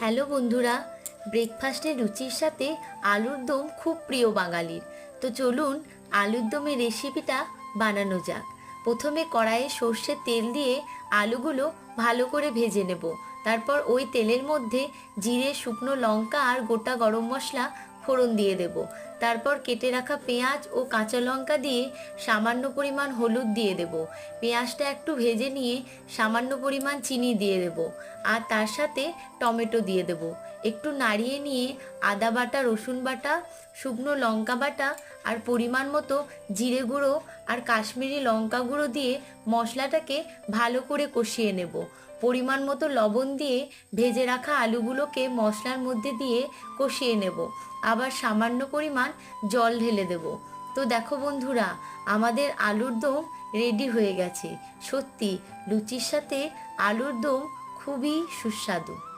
Hello বন্ধুরা, ব্রেকফাস্টের রুচির সাথে আলুর দম খুব প্রিয় বাঙালির। তো চলুন আলুর দমের রেসিপিটা বানানো যাক। প্রথমে কড়াইয়ে সর্ষের তেল দিয়ে আলুগুলো ভালো করে ভেজে নেব। তারপর ওই তেলের মধ্যে জিরে, শুকনো লঙ্কা আর গোটা গরম মশলা ফোড়ন দিয়ে দেব। তারপর কেটে রাখা পেঁয়াজ ও কাঁচা লঙ্কা দিয়ে সামান্য পরিমাণ হলুদ দিয়ে দেব। পেঁয়াজটা একটু ভেজে নিয়ে সামান্য পরিমাণ চিনি দিয়ে দেব আর তার সাথে টমেটো দিয়ে দেব। একটু নাড়িয়ে নিয়ে আদা বাটা, রসুন বাটা, শুকনো লঙ্কা বাটা আর পরিমাণ মতো জিরে গুঁড়ো আর কাশ্মীরি লঙ্কা গুঁড়ো দিয়ে মশলাটাকে ভালো করে কষিয়ে নেব। পরিমাণ মতো লবণ দিয়ে ভেজে রাখা আলুগুলোকে মশলার মধ্যে দিয়ে কষিয়ে নেব। আবার সামান্য পরিমাণ জল ঢেলে দেব। তো দেখো বন্ধুরা, আমাদের আলুর দম রেডি হয়ে গেছে। সত্যি লুচির সাথে আলুর দম খুবই সুস্বাদু।